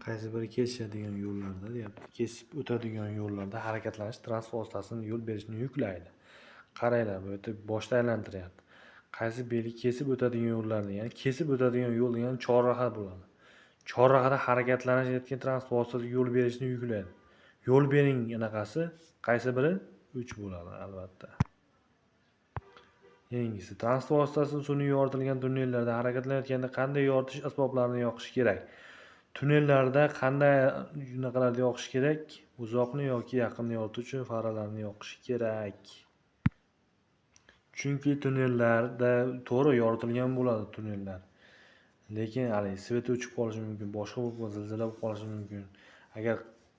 qaysi biri kesishadigan yo'llarda deyapti. Kesib o'tadigan yo'llarda harakatlanish transport vositasini yo'l berishni yuklaydi. Qaranglar, bu yerda boshda aylantiryapti. Qaysi biri kesib o'tadigan yo'llarda, ya'ni kesib o'tadigan yo'l degani chorraha bo'ladi. Chorrahada harakatlanayotgan transport vositasiga yo'l berishni yuklaydi. Yo'l bering anaqasi qaysi biri? 3 bo'ladi albatta. Yangiisi, transport vositasi sun'iy yoritilgan tunnellarda harakatlanayotganda qanday yoritish asboblarini yoqish kerak? Tunnellarda qanday narsalarni yoqish kerak? Uzoqni yoki yaqinni yorituvchi faralarni yoqish kerak. Chunki tunnellarda to'g'ri yoritilgan bo'ladi tunnellar. Lekin hali svet o'chib qolishi mumkin, boshqa bo'lib zilzila bo'lib qolishi mumkin. Agar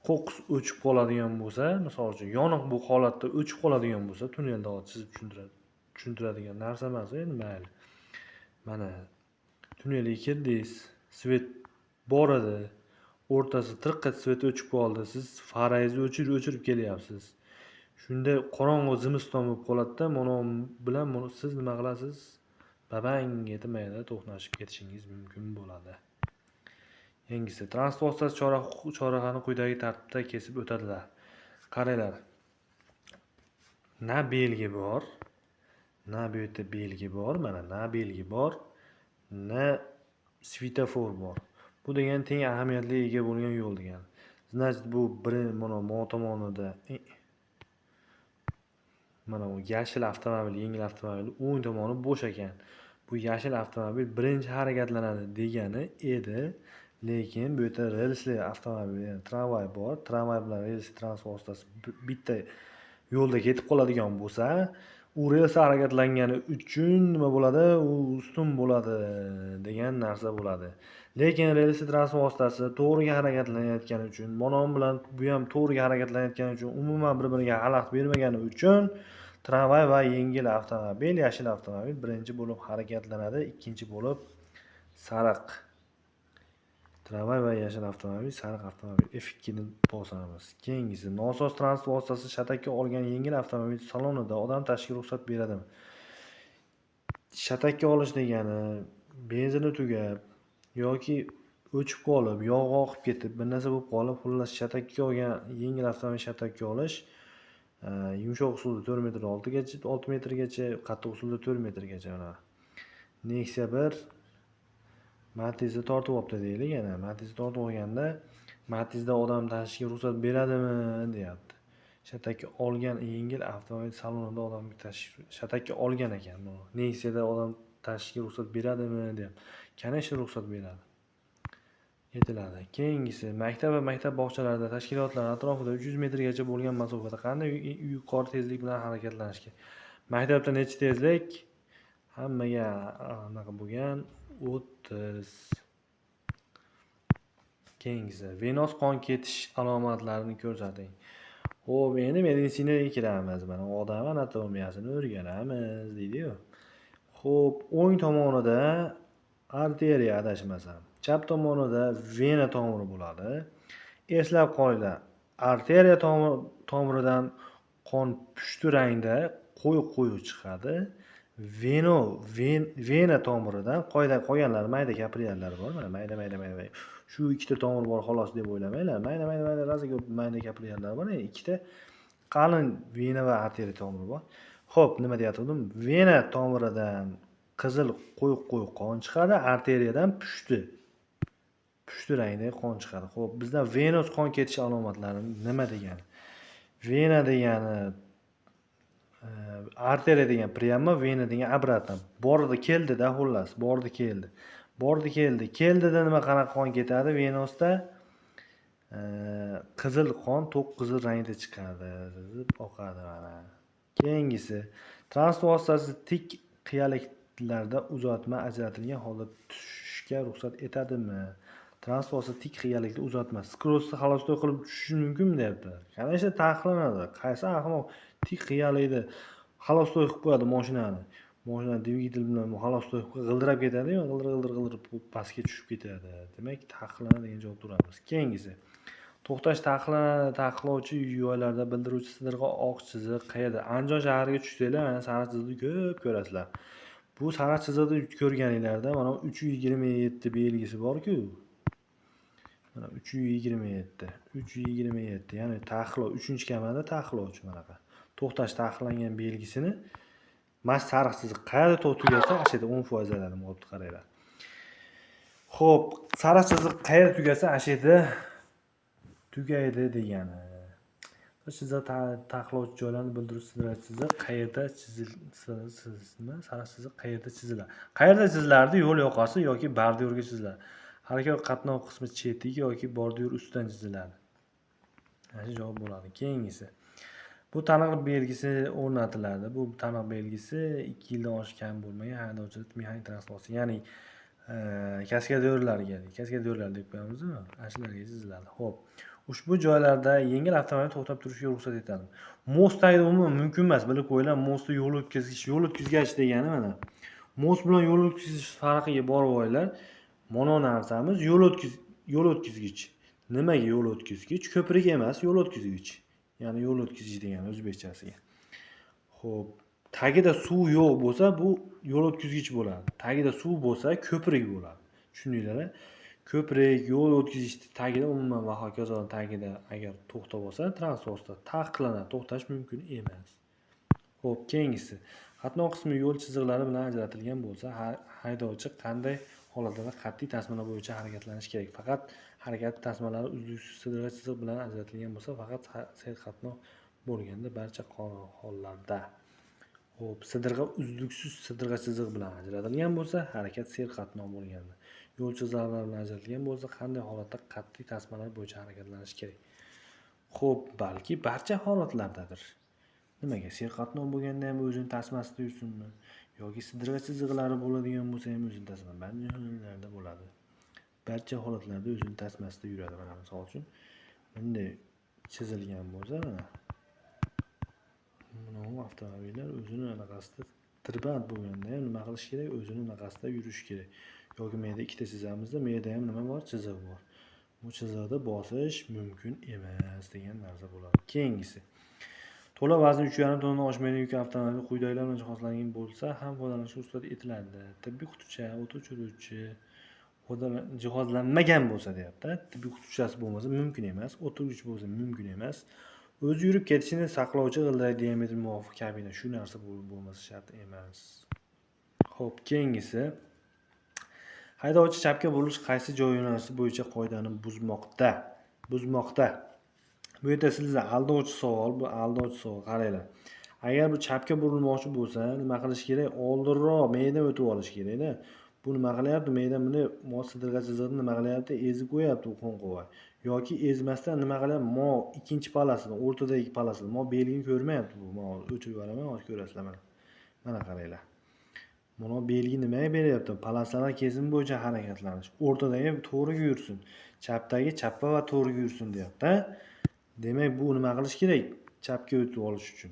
qo'qqis o'chib qoladigan bo'lsa, misol uchun yoniq bu holatda o'chib qoladigan bo'lsa, tunnelda chizib tushuntiradigan narsa emas, endi mayli. Mana tunnelga kirdingiz, svet bor edi, o'rtasi tirqqa svet o'chib qoldi, siz farangizni o'chirib kelyapsiz. Shunda qorong'u zimiston bo'lib qoladi-da, mana bilan siz nima qilasiz? Babang yetmaydi, to'qnashib ketishingiz mumkin bo'ladi. Yangisi, transport vositasi chorrahani quyidagi tartibda kesib o'tadilar. Qaranglar. Na belgi bor, na bu yerda belgi bor, mana na belgi bor, na svetofor bor. Bu degani teng ahamiyatga ega bo'lgan yo'l degani. Значит, bu mana mo tomonida mana bu yashil avtomobil, yengil avtomobil o'ng tomoni bo'sh ekan. Bu yashil avtomobil birinchi harakatlanadi degani edi, lekin bu yerda relsli avtomobil, ya'ni tramvay bor. Tramvay bilan relsli transport vositasi bitta yo'lda ketib qoladigan bo'lsa, u rels harakatlangani uchun nima bo'ladi? U ustun bo'ladi degan narsa bo'ladi. Lekin relsli transport vositasi to'g'riga harakatlanayotgani uchun, mana bilan bu ham to'g'riga harakatlanayotgani uchun, umuman bir-biriga xalaqit bermagani uchun tramvay va yengil avtomobil, yashil avtomobil birinchi bo'lib harakatlanadi, ikkinchi bo'lib sariq tramvay va yashil avtomobil, sariq avtomobil F2 ni bosamiz. Keyingisi, nosoz transport vositasi shatakka olgan yengil avtomobil salonida odam tashishga ruxsat beradimi? Shatakka olish degani benzini tugab yoki o'chib qolib, yog'i oqib ketib, bir narsa bo'lib qolib, xullas shatakka olgan yengil avtomobil shatakka olish yumshoq usulda 4 metr 6 metrgacha, qattiq usulda 4 metrgacha mana. Nexia 1 Matiz'ni tortib olibdi deylik, yana Matiz'ni tortib olganda Matiz'da odam tashishga ruxsat beradimi deyapti. Shatakka olgan yengil avtomobil salonida odam shatakka olgan ekan bu. Nexia'da odam tashishga ruxsat beradimi deyapti. Конечно, ruxsat beradi. Yetiladi. Keyingisi, maktab va maktab bog'chalarida tashkilotlar atrofida 300 metrgacha bo'lgan masofada qanday yuqori tezlik bilan harakatlanish kerak? Maktabda necha tezlik? Hammaga anaqa bo'lgan 30. Keyingisi, venoz qon ketish alomatlarini ko'rsating. Xo'p, endi meditsinaga kiramiz. Mana odam anatomiyasini o'rganamiz, deydi-ku. Xo'p, o'ng tomonida arteriya adashmasam, chap tomonida vena tomiri bo'ladi. Eslab qolinglar, arteriya tomiridan qon pushti rangda qo'y chiqadi. Vena tomiridan qolganlar mayda kapillyarlar bor, mana mayda. Shu ikkita tomir bor xolos deb o'ylamanglar. Mayda razi ko'p mayda kapillyarlar bor, ikkita qalin vena va arteriya tomiri bor. Xo'p, nima deyaptim? Vena tomiridan qizil qo'y qon chiqadi, arteriyadan pushti rangdagi qon chiqadi. Xo'p, bizda venoz qon ketish alomatlari nima degani? Vena degani arteriya degan prямо, vena degan обратно. Bordi keldi-da, xullas, bordi keldi. Keldida nima qanaqa qon ketadi? Venozda qizil qon to'q qizil rangda chiqadi, oqadi mana. Keyingisi, transport vositasi tik qiyaliklarda uzatma ajratilgan holda tushishga ruxsat etadimi? Transport vositasi tik qiyalikda uzatma. Skrossni xalostoy qilib tushish mumkinmi deyapti. Qanday taqiqlanadi? Qaysi ahmoq tik qiyalikda xalostoy qilib qo'yadi mashinani. Mashina dvigatel bilan xalostoy qilib g'ildirab ketadi-yu, g'ildir pastga tushib ketadi. Demak, taqiqlanadi degan javob turamiz. Keyingisi, to'xtash taqiqlovchi yo'llarda bildiruvchi sidirg'a oq chiziq qayerda? Andijon shahriga tushsanglar, mana sariq chiziqni ko'p ko'rasizlar. Bu sariq chiziqni ko'rganinglarda mana 327 belgisi bor-ku. Mana 327. 327. Ya'ni taqiqlov 3-kamarda taqiqlovchi manaqa. To'xtash taqiqlangan belgisini mana sariq chiziq qayerda tugasa, o'sha yerda 10% oladi, bo'pti qaranglar. Xo'p, sariq chiziq qayerda tugasa, o'sha yerda tugaydi degani. Chiziq taqiqlovchi joylarni bildiruvchi sidra chiziq qayerda chizilsa, sariq chiziq qayerda chiziladi? Qayerda chizilardi? Yo'l yoqasi yoki bordyurga chiziladi. Harakat qatnov qismi chetiga yoki bordyur ustidan chiziladi. Mana javob bo'ladi. Keyingisi. Bu taniq belgisi o'rnatiladi. Bu taniq belgisi 2 yildan oshgan bo'lmagan haydovchilik mexanik transport, ya'ni kaskadyorlarga deb qo'yamiz-ku, ashlarga chiziladi. Xo'p. Ushbu joylarda yengil avtomobil to'xtab turishga ruxsat etadi. Most tagida umuman mumkin emas, bilib qo'yinglar. Mostda yo'l o'tkazgich degani mana. Most bilan yo'l o'tkazgich farqiga borib olinglar. Mana narsamiz yo'l o'tkazgich. Nimaga yo'l o'tkazgich? Ko'prik emas, yo'l o'tkazgich. Ya'ni yo'l o'tkazgich degani o'zbekchasiga. Xo'p, tagida suv yo'q bo'lsa, bu yo'l o'tkazgich bo'ladi. Tagida suv bo'lsa, ko'prik bo'ladi. Tushundinglar-a? Ko'prik, yo'l o'tkazgich tagida umuman va hokazo tagida agar to'xtab olsa, transportda taqiqlanadi, to'xtash mumkin emas. Xo'p, keyingisi. Qatnov qismi yo'l chiziqlari bilan ajratilgan bo'lsa, haydovchi qanday holatlarda qat'iy tasmalar bo'yicha harakatlanishi kerak? Faqat harakat tasmalari uzluksiz sidra chiziq bilan ajratilgan bo'lsa, faqat sayr qatnov bo'lganda barcha hollarda. Xo'p, uzluksiz sidra chiziq bilan ajratilgan bo'lsa, harakat sayr qatnov bo'lganda. Yo'l chiziqlari bilan ajratilgan bo'lsa, qanday holatda qat'iy tasmalar bo'yicha harakatlanish kerak? Xo'p, balki barcha holatlardadir. Nimaga? Sayr qatnov bo'lganda ham o'zining tasmasida yursinmi? Yoki sidra chiziqlari bo'ladigan bo'lsa ham o'zining tasmasida. Barcha holatlarda bo'ladi. Barcha holatlarda o'zining tasmasida yuradi. Mana misol uchun bunday chizilgan bo'lsa, mana bu avtomobillar o'zini anaqasida tirband bo'lganda ham nima qilish kerak? O'zini anaqasida yurish kerak. Yoki menda ikkita chizamizda, menda ham nima bor? Chiziq bor. Bu chiziqda bosish mumkin emas degan narsa bo'ladi. Keyingisi. To'la vazn 3,5 tonna oshmaydigan yuk avtomobil quyidagilar bilan jihozlangan bo'lsa ham foydalanishga ruxsat etiladi. Tibbiy qutuvchi, o't o'chiruvchi jihozlanmagan bo'lsa deyapti. Tibbiy qutuvchasi bo'lmasa mumkin emas, o't o'chiruvchi bo'lsa mumkin emas. O'zi yurib ketishini saqlovchi g'ildirak diametri muvofiq kabina shu narsa bo'lmasa shart emas. Xo'p, keyingisi. Haydovchi chapga burilish qaysi joy yo'nalishi bo'yicha qoidani buzmoqda? Bu yerda sizlar aldovchi savol, qaranglar. Agar bu chapga burilmoqchi bo'lsa, nima qilish kerak? Oldinroq meydan o'tib olish kerak-da. Bu nima qilyapti? Meydan buni sidra chiziqni nima qilyapti? Ezib qo'yapti u qo'ng'ovoy. Yoki ezmasdan nima qilyapti? Ikkinchi palasini, o'rtadagi palasini, belgini ko'rmayapti bu. O'chirib yuboraman, hozir ko'rasizlar mana. Mana qaranglar. Mana belgi nimaga beryapti? Palasalar kesim bo'yicha harakatlanish. O'rtadagi to'g'riga yursin. Chapdagi chappa va to'g'riga yursin deyapti. Demak, bu nima qilish kerak? Chapga o'tib olish uchun.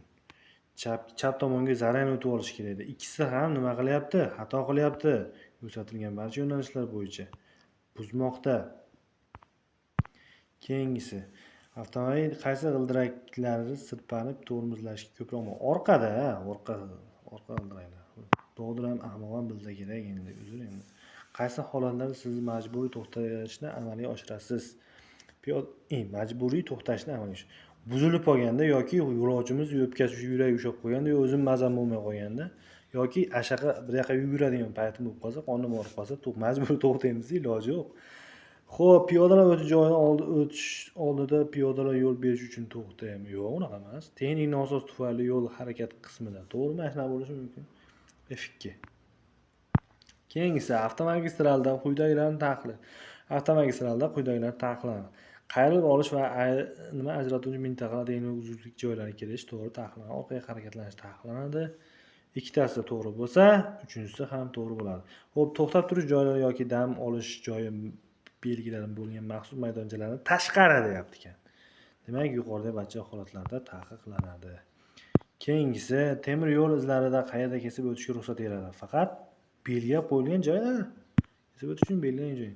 Chap tomonga zarang o'tib olish kerak. Ikkisi ham nima qilyapti? Xato qilyapti. Ko'rsatilgan barcha yo'nalishlar bo'yicha buzmoqda. Keyingisi. Avtomobil qaysi g'ildiraklari sirpanib tormozlashga ko'proq orqada g'ildiraklar. To'g'ri ham ahmoqam bilsa kerak endi, uzr endi. Qaysi holatlarda siz majburiy to'xtashni amalga oshirasiz? Majburiy to'xtashni amalga oshirasiz. Buzilib qolganda yoki yo'lovchimiz yo'pkasi yuragi ushlab qo'yganda yoki o'zim mazam bo'lmay qolganda yoki ashaqa bir yoqqa yuguradigan paytim bo'lib qolsa, qonim borib qolsa, majburiy to'xtaymiz, iloji yo'q. Xo'p, piyodalar o'tish joyidan oldida piyodalar yo'l berish uchun to'xtaymi? Yo'q, unaqa emas. Texnik nosoz tufayli yo'l harakat qismida to'g'rimi? Shunaqa bo'lishi mumkin. F2. Keyingisi, avtomagistralda quyidagilarni taqiqlanadi. Qayrilib olish va ajratuvchi mintaqalar degan uzunlik joylari kirish to'g'ri taqiqlanadi. Orqaga harakatlanish taqiqlanadi. Ikkitasi to'g'ri bo'lsa, uchinchisi ham to'g'ri bo'ladi. Xo'p, to'xtab turish joylari yoki dam olish joyi belgilari bo'lgan maxsus maydonchalarni tashqari deyapti ekan. Demak, yuqorida barcha holatlarda taqiqlanadi. Keyingisi, temir yo'l izlarida qayerda kesib o'tishga ruxsat beriladi? Faqat belgilab qo'yilgan joyda. Kesib o'tish uchun belgilangan joy.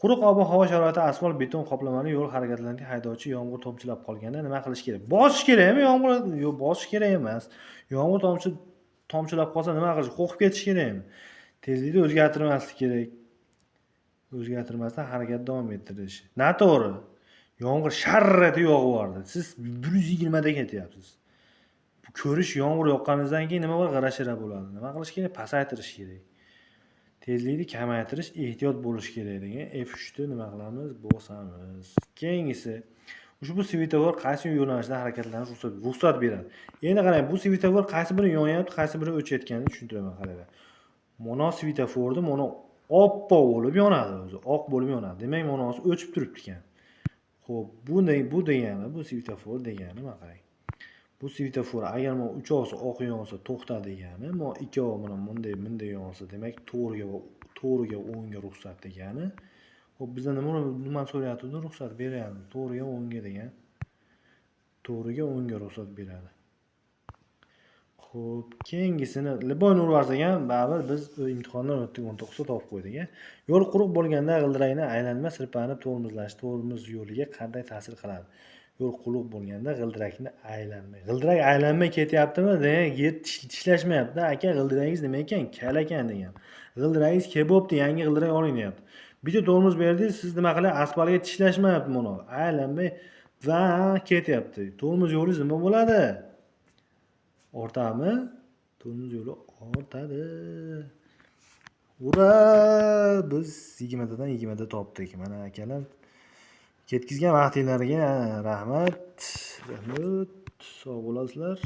Quruq ob-havo sharoitida asfalt beton qoplamali yo'l harakatlarida haydovchi yomg'ir tomchilab qolganda nima qilish kerak? Bosish kerakmi yomg'ir? Yo'q, bosish kerak emas. Yomg'ir tomchilab qolsa nima qilish? Qo'rqib ketish kerakmi? Tezlikni o'zgartirmaslik kerak. o'zgartirmasdan harakat davom ettirish. Noto'g'ri. Yomg'ir sharrati yog'yapti. Siz 120 da ketyapsiz. Bu ko'rish yomg'ir yoqqaningizdan keyin nima bo'ladi? G'ira-shira bo'ladi. Nima qilish kerak? Pasaytirish kerak. Tezlikni kamaytirish, ehtiyot bo'lish kerak degan F3 ni nima qilamiz? Bosamiz. Keyingisi ushbu svetofor qaysi yo'nalishda harakatlanish ruxsat beradi. Endi qarang, bu svetofor qaysi biri yonyapti, qaysi biri o'chayotganini tushuntiraman, qaranglar. Mono svetoforni mono oppoq bo'lib yonadi o'zi, oq bo'lib yonadi. Demak, monosi o'chib turibdi ekan. Xo'p, bu degani, bu svetofor degani nima qarang. Bu svetofor agar men uchovsi oq yonsa to'xta degani, men ikkovi bilan bunday yonsa, demak to'g'riga o'ngga ruxsat degani. Xo'p, bizda nima so'rayapti? Ruxsat beryapti. To'g'riga o'ngga degan. To'g'riga o'ngga ruxsat beradi. Xo'p, keyingisini Liboy Nurvarsak ham baribir biz imtihondan o'tdik, 19 ta topib qo'ydik. Yo'l quruq bo'lganda g'ildirakni aylanma sirpanib tormuz yo'liga qanday ta'sir qiladi? Yo'l quruq bo'lganda g'ildirakni aylanmay. G'ildirak aylanmay ketyaptimi? Demak, yer tishlashmayapti. Aka, g'ildiragingiz nima ekan? Kal ekan degan. G'ildiragingiz kelibdi, yangi g'ildirak oling deyapti. Bitta tormoz berdingiz, siz nima qilyapsiz? Asfaltga tishlashmayapti buni. Aylanmay va ketyapti. Tormoz yo'lingiz nima bo'ladi? Ortami? Tormoz yo'li ortadi. Ura! Biz 20 tadan 20 ta topdik. Mana akalar, ketkizgan vaqtinglarga rahmat. Rahmat. Sog' bo'lasizlar.